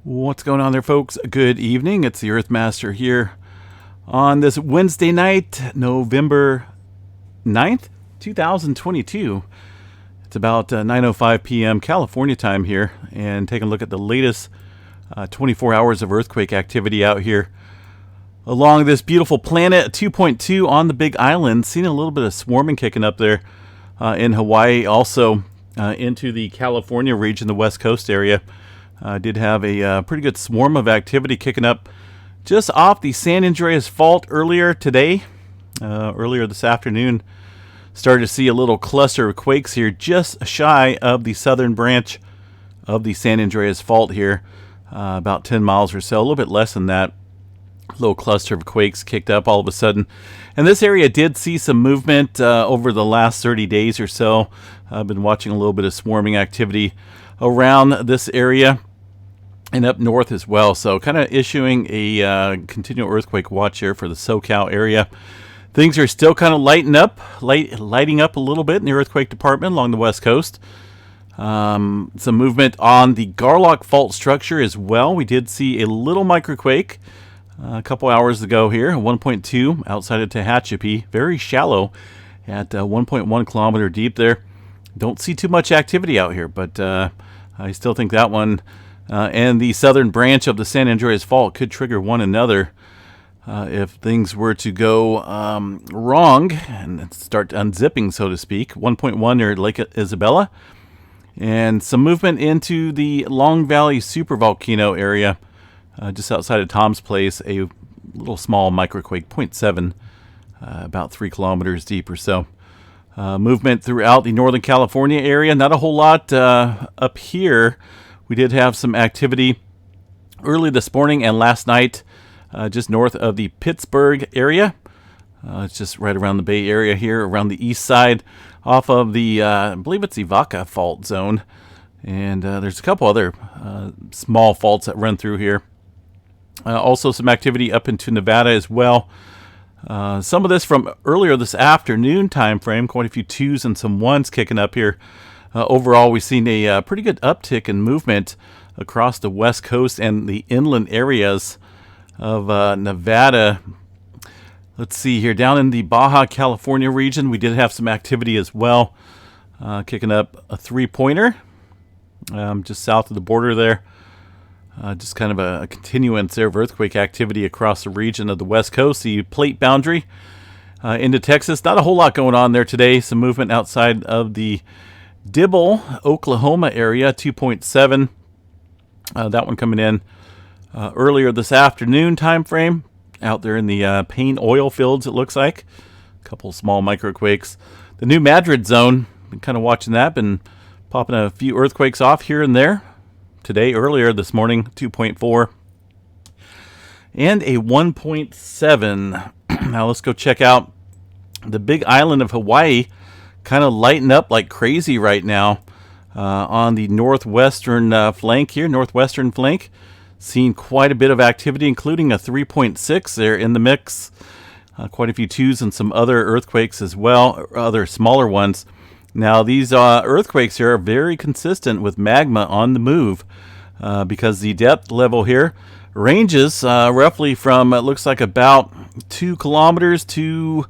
What's going on there, folks? Good evening. It's the Earthmaster here on this Wednesday night, November 9th, 2022. It's about 9:05 p.m. California time here, and taking a look at the latest 24 hours of earthquake activity out here along this beautiful planet. 2.2 on the Big Island. Seeing a little bit of swarming kicking up there in Hawaii, also into the California region, the West Coast area. Did have a pretty good swarm of activity kicking up just off the San Andreas Fault earlier today. Earlier this afternoon, started to see a little cluster of quakes here just shy of the southern branch of the San Andreas Fault here, about 10 miles or so, a little bit less than that. Little cluster of quakes kicked up all of a sudden. And this area did see some movement over the last 30 days or so. I've been watching a little bit of swarming activity around this area and up north as well. So kind of issuing a continual earthquake watch here for the SoCal area. Things are still kind of lighting up a little bit in the earthquake department along the West Coast. Some movement on the Garlock Fault structure as well. We did see a little microquake a couple hours ago here, 1.2 outside of Tehachapi. Very shallow at 1.1 kilometer deep there. Don't see too much activity out here, but I still think that one and the southern branch of the San Andreas Fault could trigger one another if things were to go wrong and start unzipping, so to speak. 1.1 near Lake Isabella, and some movement into the Long Valley supervolcano area just outside of Tom's Place. A little small microquake, 0.7, about 3 kilometers deep or so. Movement throughout the Northern California area. Not a whole lot up here. We did have some activity early this morning and last night just north of the Pittsburgh area. It's just right around the Bay Area here, around the east side, off of the, I believe it's the Vaca Fault zone. And there's a couple other small faults that run through here. Also some activity up into Nevada as well. Some of this from earlier this afternoon time frame, quite a few twos and some ones kicking up here. Overall, we've seen a pretty good uptick in movement across the West Coast and the inland areas of Nevada. Let's see here, down in the Baja California region, we did have some activity as well, kicking up a 3-pointer just south of the border there. Just kind of a continuance there of earthquake activity across the region of the West Coast, the plate boundary into Texas. Not a whole lot going on there today. Some movement outside of the Dibble, Oklahoma area, 2.7. That one coming in earlier this afternoon time frame. Out there in the Payne oil fields, it looks like. A couple small microquakes. The New Madrid zone, been kind of watching that. Been popping a few earthquakes off here and there. Today, earlier this morning, 2.4 and a 1.7. Now let's go check out the Big Island of Hawaii. Kind of lighting up like crazy right now on the northwestern flank here, northwestern flank. Seeing quite a bit of activity, including a 3.6 there in the mix. Quite a few twos and some other earthquakes as well, other smaller ones. Now, these earthquakes here are very consistent with magma on the move because the depth level here ranges roughly from, it looks like, about 2 kilometers to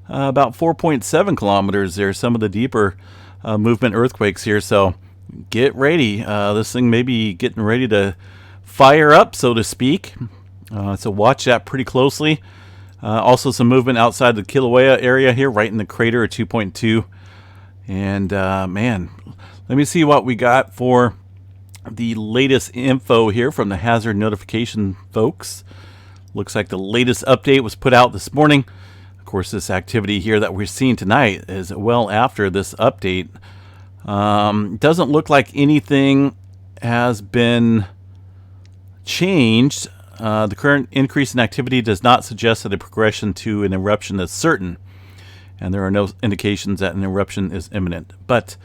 about 4.7 kilometers there. Some of the deeper movement earthquakes here. So get ready. This thing may be getting ready to fire up, so to speak. So watch that pretty closely. Also some movement outside the Kilauea area here, right in the crater at 2.2. And man, let me see what we got for the latest info here from the hazard notification folks. Looks like the latest update was put out this morning. Of course, this activity here that we're seeing tonight is well after this update. Doesn't look like anything has been changed. The current increase in activity does not suggest that a progression to an eruption is certain. And there are no indications that an eruption is imminent. But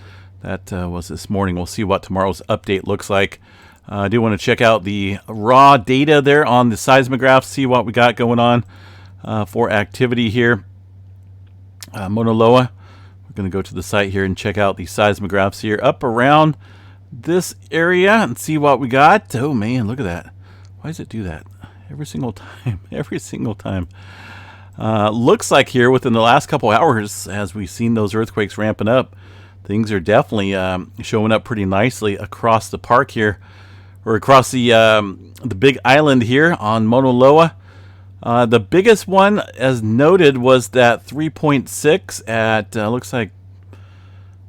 that was this morning. We'll see what tomorrow's update looks like. I do want to check out the raw data there on the seismographs, see what we got going on for activity here. Mauna Loa. We're going to go to the site here and check out the seismographs here. Up around this area and see what we got. Oh man, look at that. Why does it do that? Every single time. Every single time. Looks like here within the last couple hours, as we've seen those earthquakes ramping up, things are definitely showing up pretty nicely across the park here, or across the big island here on Mauna Loa. The biggest one, as noted, was that 3.6 at looks like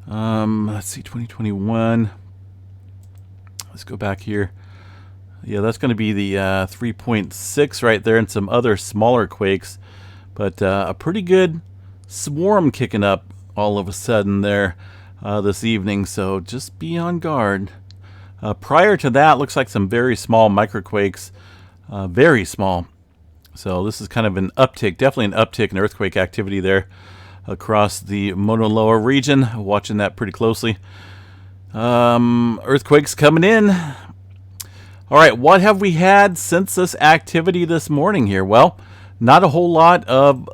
let's see, 2021. Let's go back here. Yeah, that's going to be the 3.6 right there, and some other smaller quakes. But a pretty good swarm kicking up all of a sudden there this evening, so just be on guard. Prior to that, looks like some very small microquakes, very small. So this is kind of an uptick, definitely an uptick in earthquake activity there across the Mauna Loa region. Watching that pretty closely. Earthquakes coming in. All right, what have we had since this activity this morning here? Well, not a whole lot of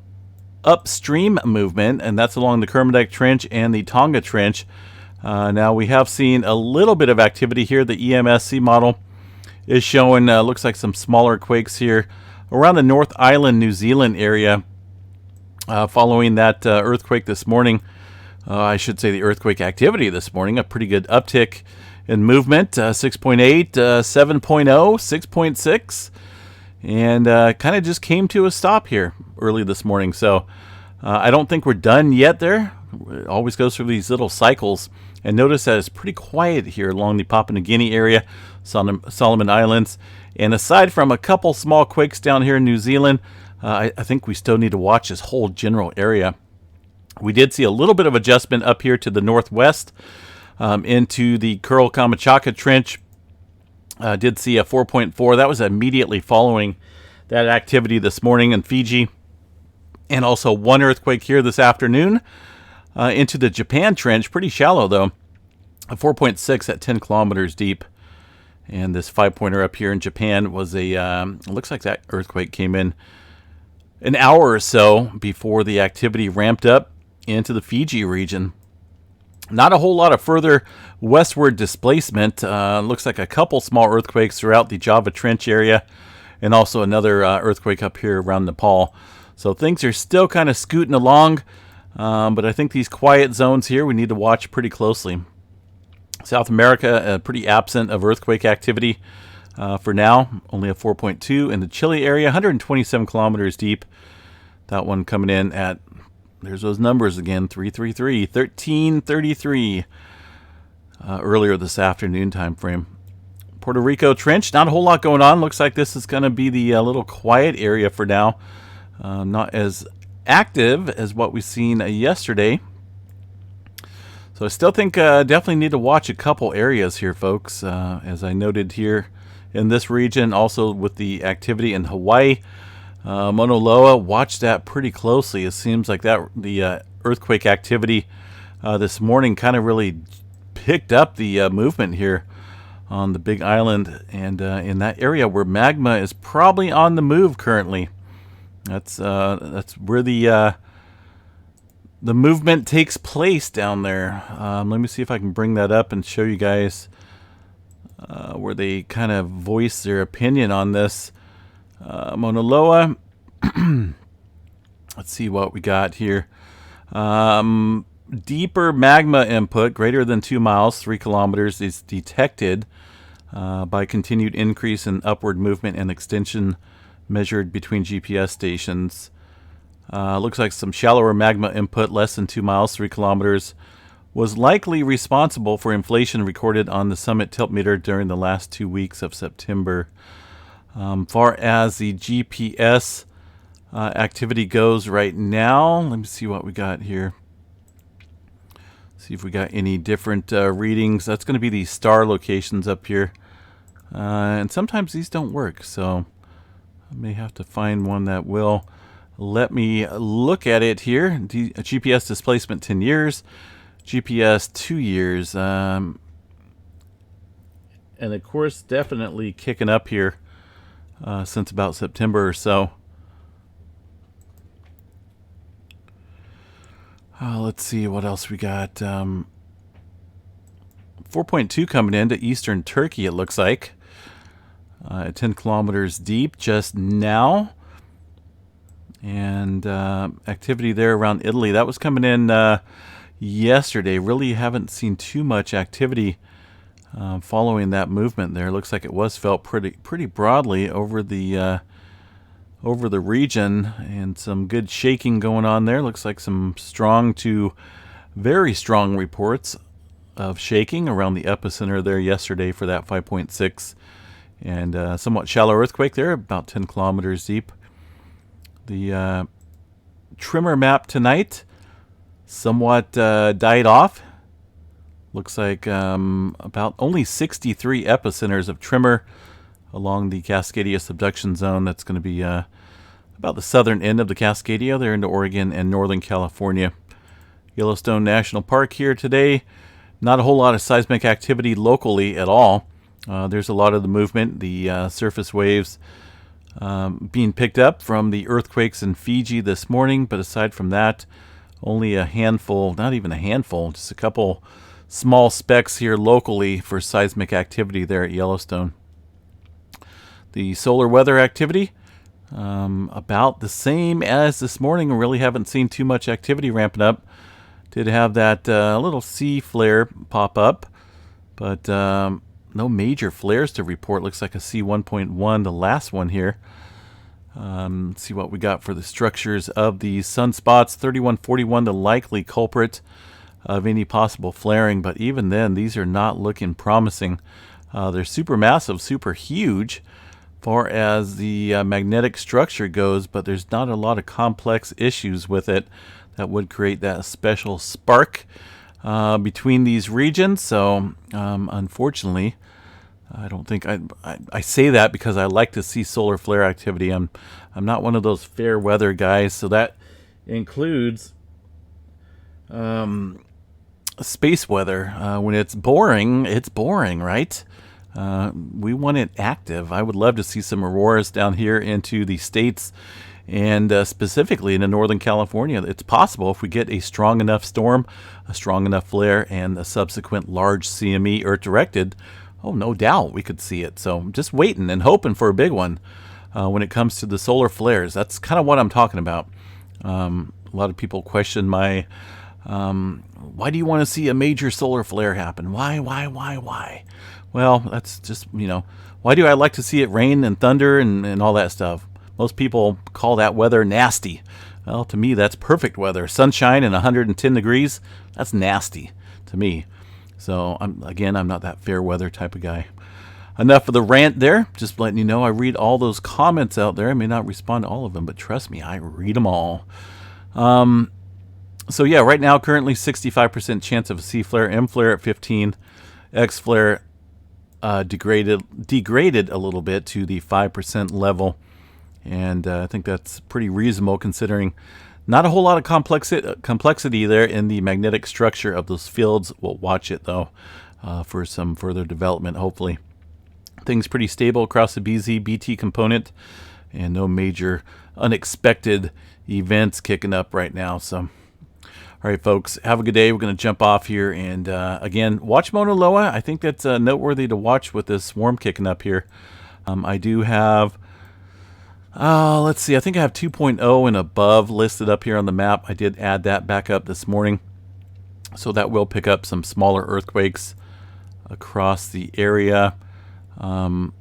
upstream movement, and that's along the Kermadec Trench and the Tonga Trench. Now we have seen a little bit of activity here. The EMSC model is showing, looks like some smaller quakes here around the North Island, New Zealand area following that earthquake this morning. I should say the earthquake activity this morning, a pretty good uptick in movement, 6.8, 7.0, 6.6. And kind of just came to a stop here early this morning. So I don't think we're done yet there. It always goes through these little cycles. And notice that it's pretty quiet here along the Papua New Guinea area, Solomon Islands. And aside from a couple small quakes down here in New Zealand, I think we still need to watch this whole general area. We did see a little bit of adjustment up here to the northwest into the Kuril Kamachaka Trench. Did see a 4.4. That was immediately following that activity this morning in Fiji. And also one earthquake here this afternoon into the Japan Trench. Pretty shallow, though. A 4.6 at 10 kilometers deep. And this 5-pointer up here in Japan was a... looks like that earthquake came in an hour or so before the activity ramped up into the Fiji region. Not a whole lot of further westward displacement. Looks like a couple small earthquakes throughout the Java Trench area, and also another earthquake up here around Nepal. So things are still kind of scooting along, but I think these quiet zones here we need to watch pretty closely. South America, pretty absent of earthquake activity for now. Only a 4.2 in the Chile area, 127 kilometers deep. That one coming in at... There's those numbers again, 1333 earlier this afternoon time frame. Puerto Rico Trench, not a whole lot going on. Looks like this is going to be the little quiet area for now. Not as active as what we've seen yesterday. So I still think definitely need to watch a couple areas here, folks. As I noted here in this region, also with the activity in Hawaii. Mauna Loa, watch that pretty closely. It seems like that the earthquake activity this morning kind of really picked up the movement here on the big island, and in that area where magma is probably on the move currently. That's where the movement takes place down there. Let me see if I can bring that up and show you guys where they kind of voice their opinion on this. Mauna Loa. Let's see what we got here. Deeper magma input greater than 2 miles, 3 kilometers is detected by continued increase in upward movement and extension measured between GPS stations. Looks like some shallower magma input less than 2 miles, 3 kilometers was likely responsible for inflation recorded on the summit tiltmeter during the last 2 weeks of September. Far as the GPS activity goes right now, let me see what we got here. See if we got any different readings. That's going to be the star locations up here. And sometimes these don't work, so I may have to find one that will. Let me look at it here. GPS displacement 10 years. GPS 2 years. And of course, definitely kicking up here. Since about September or so. Let's see what else we got. 4.2 coming into eastern Turkey, it looks like. 10 kilometers deep just now. And activity there around Italy. That was coming in yesterday. Really haven't seen too much activity following that movement there. Looks like it was felt pretty broadly over the region, and some good shaking going on there. Looks like some strong to very strong reports of shaking around the epicenter there yesterday for that 5.6, and somewhat shallow earthquake there, about 10 kilometers deep. The tremor map tonight somewhat died off. Looks like about only 63 epicenters of tremor along the Cascadia subduction zone. That's going to be about the southern end of the Cascadia there into Oregon and northern California. Yellowstone National Park here today. Not a whole lot of seismic activity locally at all. There's a lot of the movement, the surface waves being picked up from the earthquakes in Fiji this morning. But aside from that, only a handful, not even a handful, just a couple small specks here locally for seismic activity there at Yellowstone. The solar weather activity, about the same as this morning. Really haven't seen too much activity ramping up. Did have that little C flare pop up, but no major flares to report. Looks like a C1.1, the last one here. See what we got for the structures of the sunspots. 3141, the likely culprit of any possible flaring, but even then, these are not looking promising. They're super massive, super huge far as the magnetic structure goes, but there's not a lot of complex issues with it that would create that special spark between these regions. So unfortunately, I don't think I say that because I like to see solar flare activity. I'm not one of those fair weather guys, so that includes space weather. When it's boring, right? We want it active. I would love to see some auroras down here into the States, and specifically into Northern California. It's possible if we get a strong enough storm, a strong enough flare, and a subsequent large CME Earth-directed. Oh, no doubt we could see it. So just waiting and hoping for a big one when it comes to the solar flares. That's kind of what I'm talking about. A lot of people question my, why do you want to see a major solar flare happen? Why? Well, that's just, why do I like to see it rain and thunder and all that stuff? Most people call that weather nasty. Well, to me, that's perfect weather. Sunshine and 110 degrees, that's nasty to me. So, I'm not that fair weather type of guy. Enough of the rant there. Just letting you know, I read all those comments out there. I may not respond to all of them, but trust me, I read them all. So, yeah, right now, currently 65% chance of a C flare, M flare at 15, X flare degraded a little bit to the 5% level. And I think that's pretty reasonable considering not a whole lot of complexity there in the magnetic structure of those fields. We'll watch it, though, for some further development, hopefully. Things pretty stable across the BT component, and no major unexpected events kicking up right now. So, all right, folks, have a good day. We're going to jump off here. And, again, watch Mauna Loa. I think that's noteworthy to watch with this swarm kicking up here. I do have... let's see. I think I have 2.0 and above listed up here on the map. I did add that back up this morning. So that will pick up some smaller earthquakes across the area. And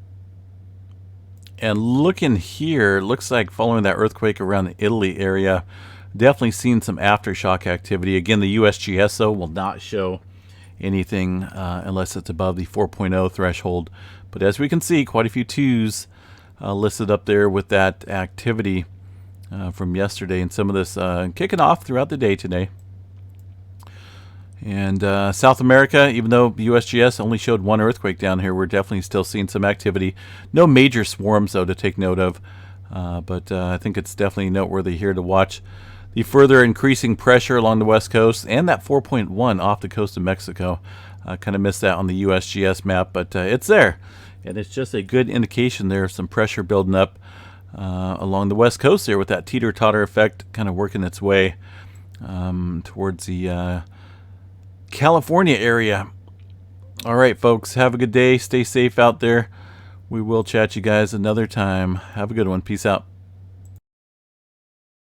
looking here, looks like following that earthquake around the Italy area, definitely seen some aftershock activity. Again, the USGS, though, will not show anything unless it's above the 4.0 threshold. But as we can see, quite a few 2s listed up there with that activity from yesterday, and some of this kicking off throughout the day today. And South America, even though USGS only showed one earthquake down here, we're definitely still seeing some activity. No major swarms, though, to take note of. But I think it's definitely noteworthy here to watch the further increasing pressure along the west coast and that 4.1 off the coast of Mexico. Kind of missed that on the USGS map, but it's there. And it's just a good indication there of some pressure building up along the west coast there with that teeter-totter effect kind of working its way towards the California area. All right, folks, have a good day. Stay safe out there. We will chat you guys another time. Have a good one. Peace out.